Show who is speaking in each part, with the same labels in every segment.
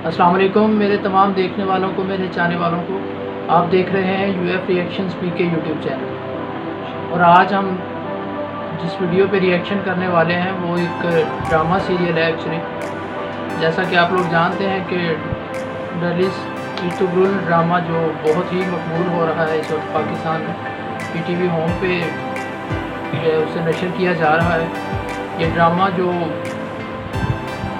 Speaker 1: السلام علیکم میرے تمام دیکھنے والوں کو، میرے چاہنے والوں کو. آپ دیکھ رہے ہیں یو ایف ریئیکشنز پی کے یوٹیوب چینل. اور آج ہم جس ویڈیو پہ ریئیکشن کرنے والے ہیں وہ ایک ڈرامہ سیریل ہے ایکچولی. جیسا کہ آپ لوگ جانتے ہیں کہ ڈرلس ایرتغرل ڈرامہ جو بہت ہی مقبول ہو رہا ہے اس وقت پاکستان میں، پی ٹی وی ہوم پہ اسے نشر کیا جا رہا ہے. یہ ڈرامہ جو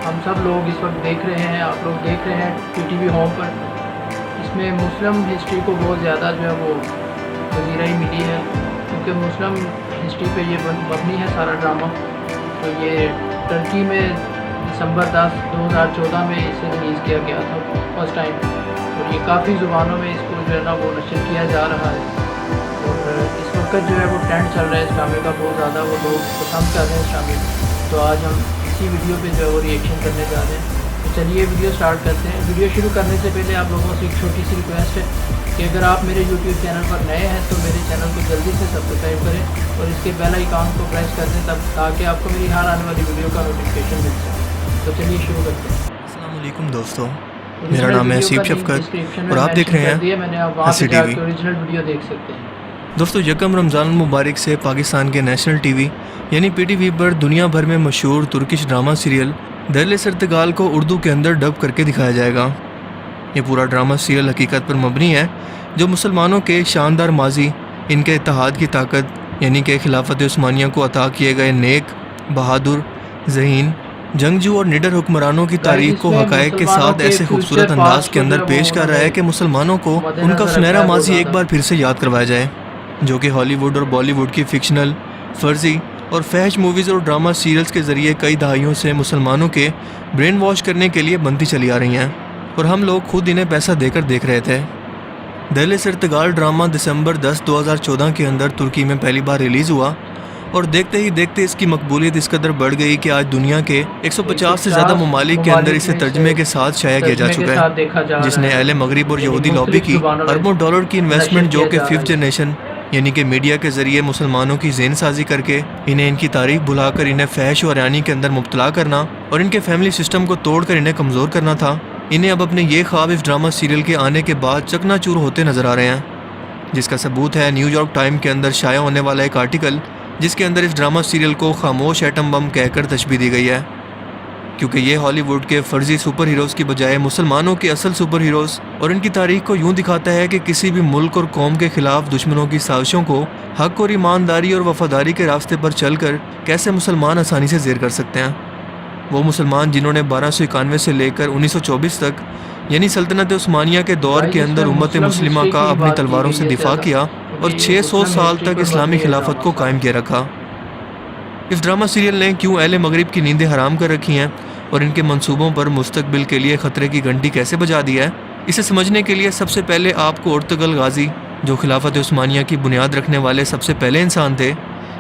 Speaker 1: ہم سب لوگ اس وقت دیکھ رہے ہیں، آپ لوگ دیکھ رہے ہیں پی ٹی وی ہوم پر، اس میں مسلم ہسٹری کو بہت زیادہ جو ہے وہ پذیرائی ملی ہے، کیونکہ مسلم ہسٹری پہ یہ مبنی ہے سارا ڈرامہ. تو یہ ترکی میں دسمبر 10 2014 میں اسے ریلیز کیا گیا تھا فرسٹ ٹائم، اور یہ کافی زبانوں میں اس کو جو ہے نا وہ نشر کیا جا رہا ہے. اور اس وقت جو ہے وہ ٹرینڈ چل رہا ہے اس ڈرامے کا بہت زیادہ، وہ لوگ پسند کر رہے ہیں اس ڈرامے کو. تو آج ہم اسی ویڈیو پہ جو ہے وہ ریئیکشن کرنے جا رہے ہیں. تو چلیے ویڈیو سٹارٹ کرتے ہیں. ویڈیو شروع کرنے سے پہلے آپ لوگوں سے ایک چھوٹی سی ریکویسٹ ہے کہ اگر آپ میرے یوٹیوب چینل پر نئے ہیں تو میرے چینل کو جلدی سے سبسکرائب کریں اور اس کے بیل آئیکن کو پریس کر دیں تاکہ آپ کو میری ہر آنے والی ویڈیو کا نوٹیفیکیشن مل سکے. تو چلیے شروع کرتے ہیں.
Speaker 2: السلام علیکم دوستوں، میرا نام ہے حسیب شفقت اور آپ دیکھ رہے ہیں
Speaker 1: میں نے آپ وہاں پہ جا کے اوریجنل ویڈیو دیکھ سکتے ہیں.
Speaker 2: دوستوں، یکم رمضان المبارک سے پاکستان کے نیشنل ٹی وی یعنی پی ٹی وی پر دنیا بھر میں مشہور ترکش ڈرامہ سیریل درلس ارتغال کو اردو کے اندر ڈب کر کے دکھایا جائے گا. یہ پورا ڈرامہ سیریل حقیقت پر مبنی ہے جو مسلمانوں کے شاندار ماضی، ان کے اتحاد کی طاقت یعنی کہ خلافت عثمانیہ کو عطا کیے گئے نیک، بہادر، ذہین، جنگجو اور نڈر حکمرانوں کی تاریخ کو حقائق کے ساتھ ایسے خوبصورت انداز کے اندر پیش کر رہا ہے کہ مسلمانوں کو ان کا سنہرا ماضی ایک بار پھر سے یاد کروایا جائے، جو کہ ہالی ووڈ اور بالی ووڈ کی فکشنل، فرضی اور فحش موویز اور ڈرامہ سیریلز کے ذریعے کئی دہائیوں سے مسلمانوں کے برین واش کرنے کے لیے بنتی چلی آ رہی ہیں، اور ہم لوگ خود انہیں پیسہ دے کر دیکھ رہے تھے. درلس ارتغال ڈرامہ دسمبر 10 2014 کے اندر ترکی میں پہلی بار ریلیز ہوا، اور دیکھتے ہی دیکھتے اس کی مقبولیت اس قدر بڑھ گئی کہ آج دنیا کے 150 سے زیادہ ممالک کے اندر اسے ترجمے کے ساتھ شائع کیا جا چکا ہے، جس نے اہل مغرب اور یہودی لابی کی اربوں ڈالر کی انویسٹمنٹ، جو کہ ففتھ جنریشن یعنی کہ میڈیا کے ذریعے مسلمانوں کی ذہن سازی کر کے انہیں ان کی تاریخ بھلا کر انہیں فحش و عریانی کے اندر مبتلا کرنا اور ان کے فیملی سسٹم کو توڑ کر انہیں کمزور کرنا تھا، انہیں اب اپنے یہ خواب اس ڈرامہ سیریل کے آنے کے بعد چکنا چور ہوتے نظر آ رہے ہیں، جس کا ثبوت ہے نیو یارک ٹائم کے اندر شائع ہونے والا ایک آرٹیکل، جس کے اندر اس ڈرامہ سیریل کو خاموش ایٹم بم کہہ کر تشبیہ دی گئی ہے، کیونکہ یہ ہالی ووڈ کے فرضی سپر ہیروز کی بجائے مسلمانوں کے اصل سپر ہیروز اور ان کی تاریخ کو یوں دکھاتا ہے کہ کسی بھی ملک اور قوم کے خلاف دشمنوں کی سازشوں کو حق اور ایمانداری اور وفاداری کے راستے پر چل کر کیسے مسلمان آسانی سے زیر کر سکتے ہیں. وہ مسلمان جنہوں نے 1291 سے لے کر 1924 تک یعنی سلطنت عثمانیہ کے دور کے اندر امت مسلمہ کا اپنی تلواروں سے دفاع کیا اور 600 سال تک اسلامی خلافت کو قائم کیے رکھا. اس ڈرامہ سیریل نے کیوں اہل مغرب کی نیندیں حرام کر رکھی ہیں اور ان کے منصوبوں پر مستقبل کے لیے خطرے کی گھنٹی کیسے بجا دی ہے، اسے سمجھنے کے لیے سب سے پہلے آپ کو ارطغرل غازی، جو خلافت عثمانیہ کی بنیاد رکھنے والے سب سے پہلے انسان تھے،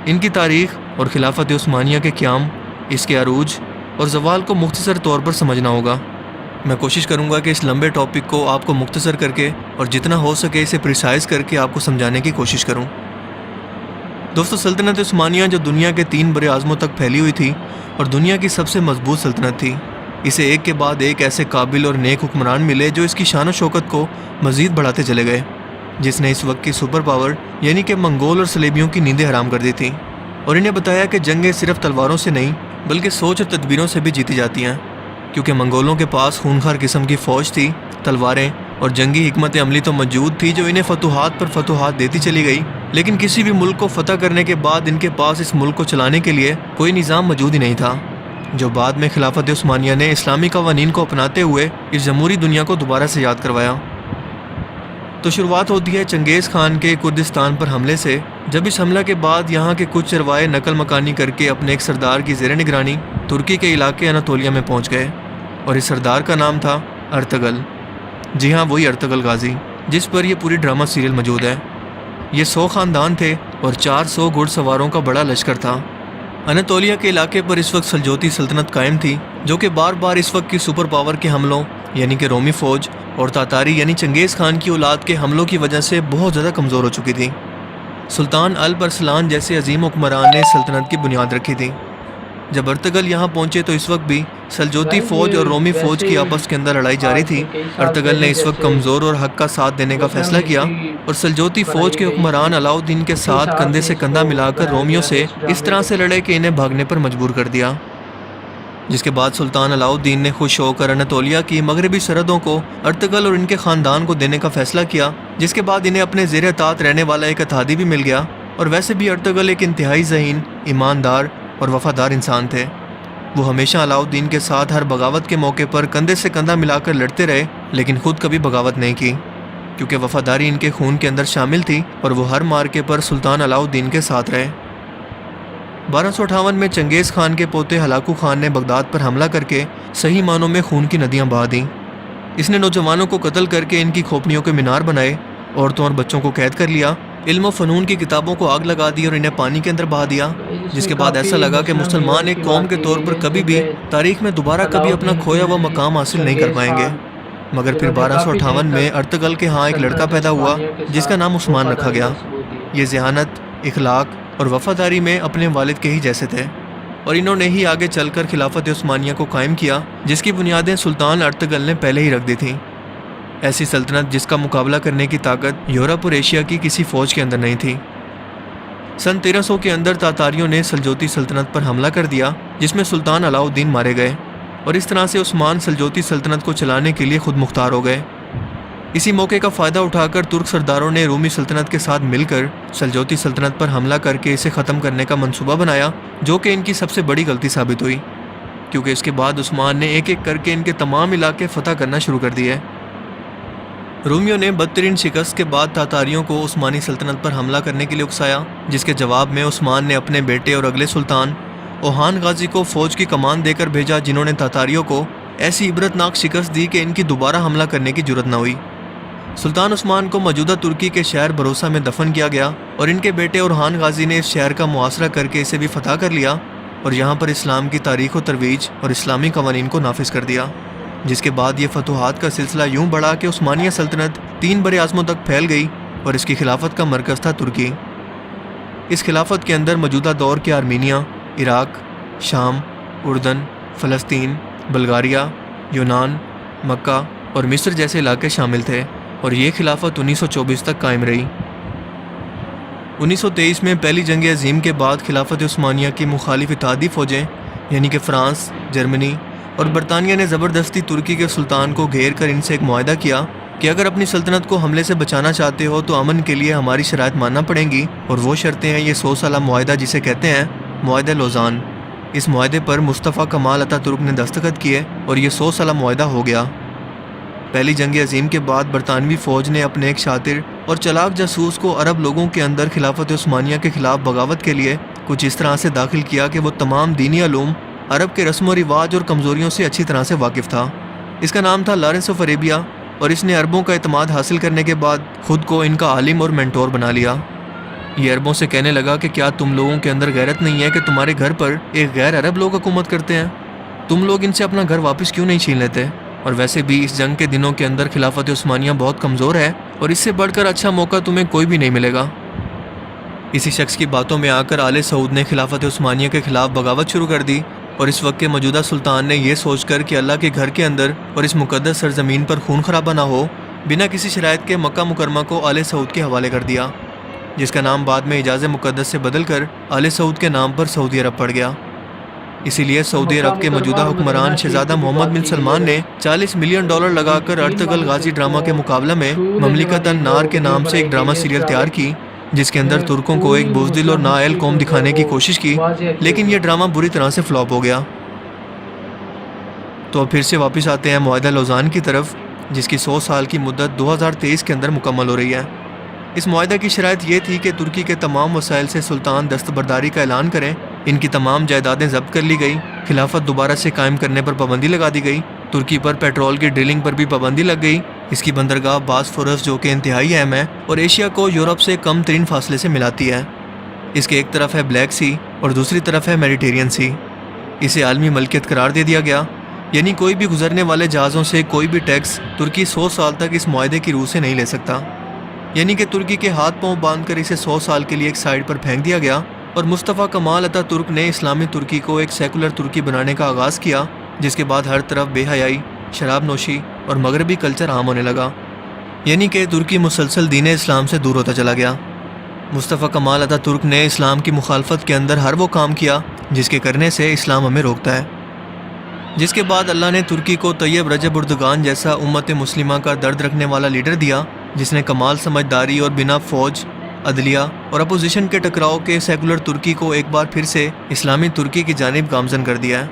Speaker 2: ان کی تاریخ اور خلافت عثمانیہ کے قیام، اس کے عروج اور زوال کو مختصر طور پر سمجھنا ہوگا. میں کوشش کروں گا کہ اس لمبے ٹاپک کو آپ کو مختصر کر کے اور جتنا ہو سکے اسے پریسائز کر کے آپ کو سمجھانے کی کوشش کروں. دوستو، سلطنت عثمانیہ جو دنیا کے 3 بر اعظموں تک پھیلی ہوئی تھی اور دنیا کی سب سے مضبوط سلطنت تھی، اسے ایک کے بعد ایک ایسے قابل اور نیک حکمران ملے جو اس کی شان و شوکت کو مزید بڑھاتے چلے گئے، جس نے اس وقت کی سپر پاور یعنی کہ منگول اور صلیبیوں کی نیندیں حرام کر دی تھی، اور انہیں بتایا کہ جنگیں صرف تلواروں سے نہیں بلکہ سوچ اور تدبیروں سے بھی جیتی جاتی ہیں، کیونکہ منگولوں کے پاس خونخوار قسم کی فوج تھی، تلواریں اور جنگی حکمت عملی تو موجود تھی جو انہیں فتوحات پر فتوحات دیتی چلی گئی، لیکن کسی بھی ملک کو فتح کرنے کے بعد ان کے پاس اس ملک کو چلانے کے لیے کوئی نظام موجود ہی نہیں تھا، جو بعد میں خلافت عثمانیہ نے اسلامی قوانین کو اپناتے ہوئے اس جمہوری دنیا کو دوبارہ سے یاد کروایا. تو شروعات ہوتی ہے چنگیز خان کے کردستان پر حملے سے، جب اس حملہ کے بعد یہاں کے کچھ چروائے نقل مکانی کر کے اپنے ایک سردار کی زیر نگرانی ترکی کے علاقے اناطولیہ میں پہنچ گئے، اور اس سردار کا نام تھا ارطغرل. جی ہاں، وہی ارطغرل غازی جس پر یہ پوری ڈرامہ سیریل موجود ہے. یہ 100 خاندان تھے اور 400 گھڑ سواروں کا بڑا لشکر تھا. اناطولیہ کے علاقے پر اس وقت سلجوقی سلطنت قائم تھی، جو کہ بار بار اس وقت کی سپر پاور کے حملوں یعنی کہ رومی فوج اور تاتاری یعنی چنگیز خان کی اولاد کے حملوں کی وجہ سے بہت زیادہ کمزور ہو چکی تھی. سلطان الپ ارسلان جیسے عظیم حکمران نے سلطنت کی بنیاد رکھی تھی، جب ارطغرل یہاں پہنچے تو اس وقت بھی سلجوقی فوج اور رومی فوج کی آپس کے اندر لڑائی جاری تھی۔ ارطغرل نے اس وقت کمزور اور حق کا ساتھ دینے کا فیصلہ کیا اور سلجوقی فوج کے حکمران علاؤ الدین کے ساتھ کندھے سے کندھا ملا کر رومیوں سے اس طرح سے لڑے کہ انہیں بھاگنے پر مجبور کر دیا، جس کے بعد سلطان علاؤ الدین نے خوش ہو کر اناطولیہ کی مغربی سرحدوں کو ارطغرل اور ان کے خاندان کو دینے کا فیصلہ کیا، جس کے بعد انہیں اپنے زیر اطاعت رہنے والا ایک اتحادی بھی مل گیا۔ اور ویسے بھی ارطغرل ایک انتہائی ذہین، ایماندار اور وفادار انسان تھے۔ وہ ہمیشہ علاؤ الدین کے ساتھ ہر بغاوت کے موقع پر کندھے سے کندھا ملا کر لڑتے رہے، لیکن خود کبھی بغاوت نہیں کی، کیونکہ وفاداری ان کے خون کے اندر شامل تھی اور وہ ہر مارکے پر سلطان علاؤ الدین کے ساتھ رہے۔ 1258 میں چنگیز خان کے پوتے ہلاکو خان نے بغداد پر حملہ کر کے صحیح معنوں میں خون کی ندیاں بہا دیں۔ اس نے نوجوانوں کو قتل کر کے ان کی کھوپڑیوں کے مینار بنائے، عورتوں اور بچوں کو قید کر لیا، علم و فنون کی کتابوں کو آگ لگا دی اور انہیں پانی کے اندر بہا دیا، جس کے بعد ایسا لگا کہ مسلمان ایک قوم کے طور پر کبھی بھی تاریخ میں دوبارہ کبھی اپنا کھویا ہوا مقام حاصل نہیں کر پائیں گے۔ مگر پھر 1258 میں ارطغرل کے ہاں ایک لڑکا پیدا ہوا جس کا نام عثمان رکھا گیا۔ یہ ذہانت، اخلاق اور وفاداری میں اپنے والد کے ہی جیسے تھے، اور انہوں نے ہی آگے چل کر خلافت عثمانیہ کو قائم کیا، جس کی بنیادیں سلطان ارطغرل نے پہلے ہی رکھ دی تھیں۔ ایسی سلطنت جس کا مقابلہ کرنے کی طاقت یورپ اور ایشیا کی کسی فوج کے اندر نہیں تھی۔ سن 1300 کے اندر تاتاریوں نے سلجوقی سلطنت پر حملہ کر دیا، جس میں سلطان علاؤ الدین مارے گئے، اور اس طرح سے عثمان سلجوقی سلطنت کو چلانے کے لیے خود مختار ہو گئے۔ اسی موقع کا فائدہ اٹھا کر ترک سرداروں نے رومی سلطنت کے ساتھ مل کر سلجوقی سلطنت پر حملہ کر کے اسے ختم کرنے کا منصوبہ بنایا، جو کہ ان کی سب سے بڑی غلطی ثابت ہوئی، کیونکہ اس کے بعد عثمان نے ایک ایک کر کے ان کے تمام علاقے فتح کرنا شروع کر دیے۔ رومیوں نے بدترین شکست کے بعد تاتاریوں کو عثمانی سلطنت پر حملہ کرنے کے لیے اکسایا، جس کے جواب میں عثمان نے اپنے بیٹے اور اگلے سلطان اوہان غازی کو فوج کی کمان دے کر بھیجا، جنہوں نے تاتاریوں کو ایسی عبرتناک شکست دی کہ ان کی دوبارہ حملہ کرنے کی جرت نہ ہوئی۔ سلطان عثمان کو موجودہ ترکی کے شہر بھروسہ میں دفن کیا گیا، اور ان کے بیٹے اوہان غازی نے اس شہر کا محاصرہ کر کے اسے بھی فتح کر لیا، اور یہاں پر اسلام کی تاریخ و ترویج اور اسلامی قوانین کو نافذ کر دیا، جس کے بعد یہ فتوحات کا سلسلہ یوں بڑھا کہ عثمانیہ سلطنت 3 بر اعظموں تک پھیل گئی، اور اس کی خلافت کا مرکز تھا ترکی۔ اس خلافت کے اندر موجودہ دور کے آرمینیا، عراق، شام، اردن، فلسطین، بلغاریہ، یونان، مکہ اور مصر جیسے علاقے شامل تھے، اور یہ خلافت 1924 تک قائم رہی۔ 1923 میں پہلی جنگ عظیم کے بعد خلافت عثمانیہ کی مخالف اتحادی فوجیں یعنی کہ فرانس، جرمنی اور برطانیہ نے زبردستی ترکی کے سلطان کو گھیر کر ان سے ایک معاہدہ کیا کہ اگر اپنی سلطنت کو حملے سے بچانا چاہتے ہو تو امن کے لیے ہماری شرائط ماننا پڑیں گی، اور وہ شرطیں ہیں یہ 100 سالہ معاہدہ جسے کہتے ہیں معاہدہ لوزان۔ اس معاہدے پر مصطفیٰ کمال اتا ترک نے دستخط کیے اور یہ 100 سالہ معاہدہ ہو گیا۔ پہلی جنگ عظیم کے بعد برطانوی فوج نے اپنے ایک شاطر اور چلاک جاسوس کو عرب لوگوں کے اندر خلافت عثمانیہ کے خلاف بغاوت کے لیے کچھ اس طرح سے داخل کیا کہ وہ تمام دینی علوم، عرب کے رسم و رواج اور کمزوریوں سے اچھی طرح سے واقف تھا۔ اس کا نام تھا لارنس آف عربیہ، اور اس نے عربوں کا اعتماد حاصل کرنے کے بعد خود کو ان کا عالم اور مینٹور بنا لیا۔ یہ عربوں سے کہنے لگا کہ کیا تم لوگوں کے اندر غیرت نہیں ہے کہ تمہارے گھر پر ایک غیر عرب لوگ حکومت کرتے ہیں؟ تم لوگ ان سے اپنا گھر واپس کیوں نہیں چھین لیتے؟ اور ویسے بھی اس جنگ کے دنوں کے اندر خلافت عثمانیہ بہت کمزور ہے، اور اس سے بڑھ کر اچھا موقع تمہیں کوئی بھی نہیں ملے گا۔ اسی شخص کی باتوں میں آ کر آل سعود نے خلافت عثمانیہ کے خلاف بغاوت شروع کر دی، اور اس وقت کے موجودہ سلطان نے یہ سوچ کر کہ اللہ کے گھر کے اندر اور اس مقدس سرزمین پر خون خرابہ نہ ہو، بنا کسی شرائط کے مکہ مکرمہ کو آل سعود کے حوالے کر دیا، جس کا نام بعد میں حجاز مقدس سے بدل کر آل سعود کے نام پر سعودی عرب پڑ گیا۔ اسی لیے سعودی عرب کے موجودہ حکمران شہزادہ محمد بن سلمان نے $40 ملین لگا کر ارطغرل غازی ڈرامہ کے مقابلہ میں مملکت النار کے نام سے ایک ڈرامہ سیریل تیار کی، جس کے اندر ترکوں کو ایک بزدل اور نااہل قوم دکھانے کی کوشش کی، لیکن یہ ڈرامہ بری طرح سے فلاپ ہو گیا۔ تو اب پھر سے واپس آتے ہیں معاہدہ لوزان کی طرف، جس کی 100 سال کی مدت 2023 کے اندر مکمل ہو رہی ہے۔ اس معاہدہ کی شرائط یہ تھی کہ ترکی کے تمام وسائل سے سلطان دستبرداری کا اعلان کریں، ان کی تمام جائیدادیں ضبط کر لی گئی، خلافت دوبارہ سے قائم کرنے پر پابندی لگا دی گئی، ترکی پر پیٹرول کی ڈرلنگ پر بھی پابندی لگ گئی، اس کی بندرگاہ باسفورس جو کہ انتہائی اہم ہے اور ایشیا کو یورپ سے کم ترین فاصلے سے ملاتی ہے، اس کے ایک طرف ہے بلیک سی اور دوسری طرف ہے میڈیٹرین سی، اسے عالمی ملکیت قرار دے دیا گیا، یعنی کوئی بھی گزرنے والے جہازوں سے کوئی بھی ٹیکس ترکی 100 سال تک اس معاہدے کی روح سے نہیں لے سکتا، یعنی کہ ترکی کے ہاتھ پاؤں باندھ کر اسے 100 سال کے لیے ایک سائڈ پر پھینک دیا گیا، اور مصطفیٰ کمال اتا ترک نے اسلامی ترکی کو ایک سیکولر ترکی بنانے کا آغاز کیا، جس کے بعد ہر طرف بے حیائی، شراب نوشی اور مغربی کلچر عام ہونے لگا، یعنی کہ ترکی مسلسل دین اسلام سے دور ہوتا چلا گیا۔ مصطفیٰ کمال اتا ترک نے اسلام کی مخالفت کے اندر ہر وہ کام کیا جس کے کرنے سے اسلام ہمیں روکتا ہے، جس کے بعد اللہ نے ترکی کو طیب رجب اردگان جیسا امت مسلمہ کا درد رکھنے والا لیڈر دیا، جس نے کمال سمجھداری اور بنا فوج، عدلیہ اور اپوزیشن کے ٹکراؤ کے سیکولر ترکی کو ایک بار پھر سے اسلامی ترکی کی جانب گامزن کر دیا ہے۔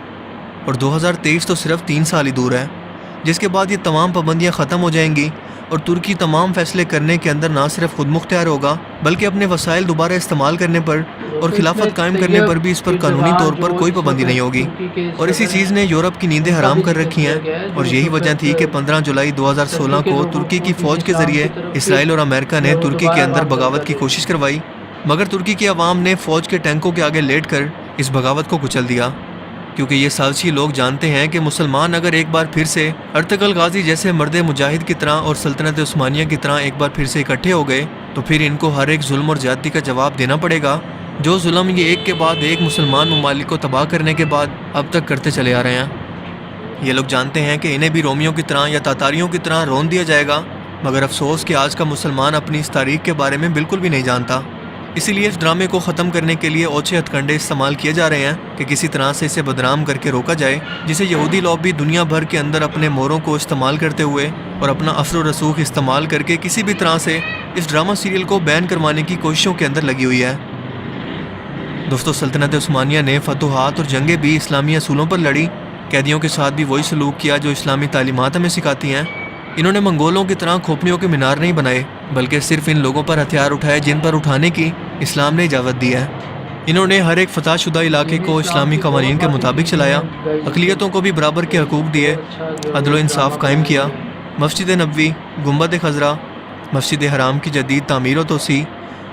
Speaker 2: اور 2023 تو صرف 3 سال ہی دور ہے، جس کے بعد یہ تمام پابندیاں ختم ہو جائیں گی اور ترکی تمام فیصلے کرنے کے اندر نہ صرف خود مختار ہوگا بلکہ اپنے وسائل دوبارہ استعمال کرنے پر اور خلافت قائم کرنے پر بھی اس پر قانونی طور پر کوئی پابندی نہیں ہوگی۔ اور اسی چیز نے یورپ کی نیندیں حرام کر رکھی ہیں، اور یہی وجہ تھی کہ 15 جولائی 2016 کو ترکی کی فوج کے ذریعے اسرائیل اور امریکہ نے ترکی کے اندر بغاوت کی کوشش کروائی، مگر ترکی کی عوام نے فوج کے ٹینکوں کے آگے لیٹ کر اس بغاوت کو کچل دیا، کیونکہ یہ سازشی لوگ جانتے ہیں کہ مسلمان اگر ایک بار پھر سے ارطغرل غازی جیسے مرد مجاہد کی طرح اور سلطنت عثمانیہ کی طرح ایک بار پھر سے اکٹھے ہو گئے تو پھر ان کو ہر ایک ظلم اور زیادتی کا جواب دینا پڑے گا، جو ظلم یہ ایک کے بعد ایک مسلمان ممالک کو تباہ کرنے کے بعد اب تک کرتے چلے آ رہے ہیں۔ یہ لوگ جانتے ہیں کہ انہیں بھی رومیوں کی طرح یا تاتاریوں کی طرح رون دیا جائے گا، مگر افسوس کہ آج کا مسلمان اپنی اس تاریخ کے بارے میں بالکل بھی نہیں جانتا۔ اسی لیے اس ڈرامے کو ختم کرنے کے لیے اوچھے ہتھ کنڈے استعمال کیے جا رہے ہیں کہ کسی طرح سے اسے بدنام کر کے روکا جائے، جسے یہودی لابی دنیا بھر کے اندر اپنے موروں کو استعمال کرتے ہوئے اور اپنا اثر و رسوخ استعمال کر کے کسی بھی طرح سے اس ڈرامہ سیریل کو بین کروانے کی کوششوں کے اندر لگی ہوئی ہے۔ دوستو، سلطنت عثمانیہ نے فتوحات اور جنگیں بھی اسلامی اصولوں پر لڑی، قیدیوں کے ساتھ بھی وہی سلوک کیا جو اسلامی تعلیمات ہمیں سکھاتی ہیں۔ انہوں نے منگولوں کی طرح کھوپڑیوں کے مینار نہیں بنائے، بلکہ صرف ان لوگوں پر ہتھیار اٹھائے جن پر اٹھانے کی اسلام نے اجازت دی ہے۔ انہوں نے ہر ایک فتح شدہ علاقے کو اسلامی قوانین کے مطابق چلایا، اقلیتوں کو بھی برابر کے حقوق دیے، عدل و انصاف قائم کیا۔ مسجد نبوی، گنبد خضرا، مسجد حرام کی جدید تعمیر و توسیع،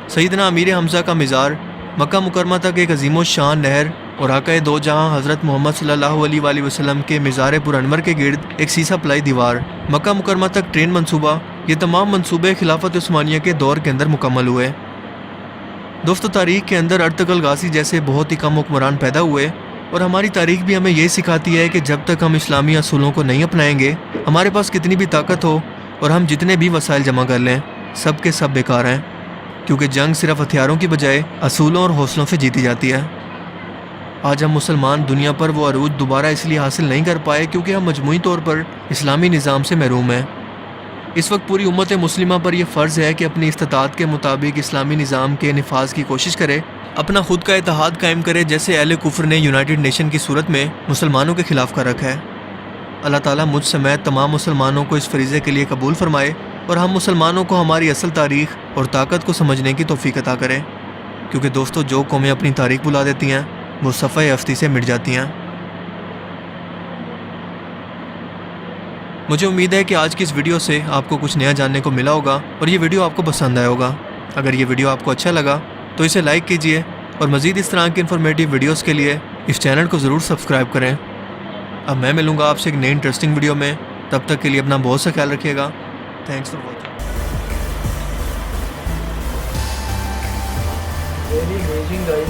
Speaker 2: سیدنا امیر حمزہ کا مزار، مکہ مکرمہ تک ایک عظیم الشان نہر اور آقائے دو جہاں حضرت محمد صلی اللہ علیہ وآلہ وسلم کے مزار پر انور کے گرد ایک سیسا پلائی دیوار، مکہ مکرمہ تک ٹرین منصوبہ، یہ تمام منصوبے خلافت عثمانیہ کے دور کے اندر مکمل ہوئے۔ دوستو، تاریخ کے اندر ارطغرل غازی جیسے بہت ہی کم حکمران پیدا ہوئے، اور ہماری تاریخ بھی ہمیں یہ سکھاتی ہے کہ جب تک ہم اسلامی اصولوں کو نہیں اپنائیں گے، ہمارے پاس کتنی بھی طاقت ہو اور ہم جتنے بھی وسائل جمع کر لیں، سب کے سب بیکار ہیں، کیونکہ جنگ صرف ہتھیاروں کی بجائے اصولوں اور حوصلوں سے جیتی جاتی ہے۔ آج ہم مسلمان دنیا پر وہ عروج دوبارہ اس لیے حاصل نہیں کر پائے کیونکہ ہم مجموعی طور پر اسلامی نظام سے محروم ہیں۔ اس وقت پوری امت مسلمہ پر یہ فرض ہے کہ اپنی استطاعت کے مطابق اسلامی نظام کے نفاذ کی کوشش کرے، اپنا خود کا اتحاد قائم کرے، جیسے اہل کفر نے یونائٹڈ نیشن کی صورت میں مسلمانوں کے خلاف کر رکھا ہے۔ اللہ تعالیٰ مجھ سمیت تمام مسلمانوں کو اس فریضے کے لیے قبول فرمائے اور ہم مسلمانوں کو ہماری اصل تاریخ اور طاقت کو سمجھنے کی توفیق عطا کرے، کیونکہ دوستو، جو قومیں اپنی تاریخ بھلا دیتی ہیں وہ صفحہ ہستی سے مٹ جاتی ہیں۔ مجھے امید ہے کہ آج کی اس ویڈیو سے آپ کو کچھ نیا جاننے کو ملا ہوگا اور یہ ویڈیو آپ کو پسند آیا ہوگا۔ اگر یہ ویڈیو آپ کو اچھا لگا تو اسے لائک کیجئے اور مزید اس طرح کی انفارمیٹیو ویڈیوز کے لیے اس چینل کو ضرور سبسکرائب کریں۔ اب میں ملوں گا آپ سے ایک نئی انٹرسٹنگ ویڈیو میں، تب تک کے لیے اپنا بہت سا خیال رکھیے گا۔ Thanks for watching.
Speaker 1: Very amazing guys,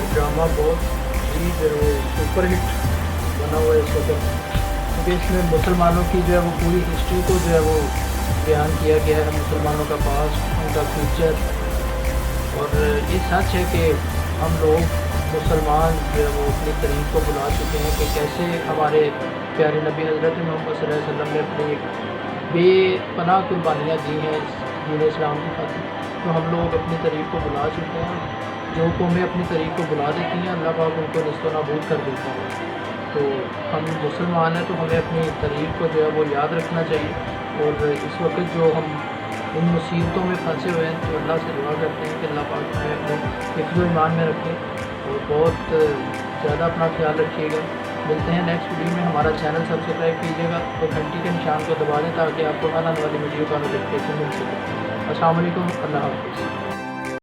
Speaker 1: یہ ڈرامہ بہت ہی جو ہے سپر ہٹ بنا ہوا ہے اس وقت، کیونکہ اس میں مسلمانوں کی جو ہے وہ پوری ہسٹری کو جو ہے وہ بیان کیا گیا ہے، مسلمانوں کا پاسٹ، ان کا فیوچر، اور یہ سچ ہے کہ ہم لوگ مسلمان جو ہے وہ اپنی تاریخ کو بلا چکے ہیں کہ کیسے ہمارے پیارے نبی حضرت محمد صلی اللہ علیہ وسلم نے اپنی بے پناہ قربانیاں دی ہیں دین اسلام کی خاطر، تو ہم لوگ اپنی تاریخ کو بلا چکے ہیں۔ جو قومیں اپنی تاریخ کو بلا دیتی ہیں، اللہ پاک ان کو نصف و نابود کر دیتا ہے۔ تو ہم مسلمان ہیں تو ہمیں اپنی تاریخ کو جو ہے وہ یاد رکھنا چاہیے، اور اس وقت جو ہم ان مصیبتوں میں پھنسے ہوئے ہیں تو اللہ سے دعا کرتے ہیں کہ اللہ پاک ہمیں اپنے حفظ و ایمان میں رکھے، اور بہت زیادہ اپنا خیال رکھیے گا۔ ملتے ہیں نیکسٹ ویڈیو میں۔ ہمارا چینل سبسکرائب کیجیے گا اور گھنٹی کے نشان کو دبا دیں تاکہ آپ کو آنے والی ویڈیو کا نوٹیفیکیشن مل سکے۔ السلام علیکم، اللہ حافظ۔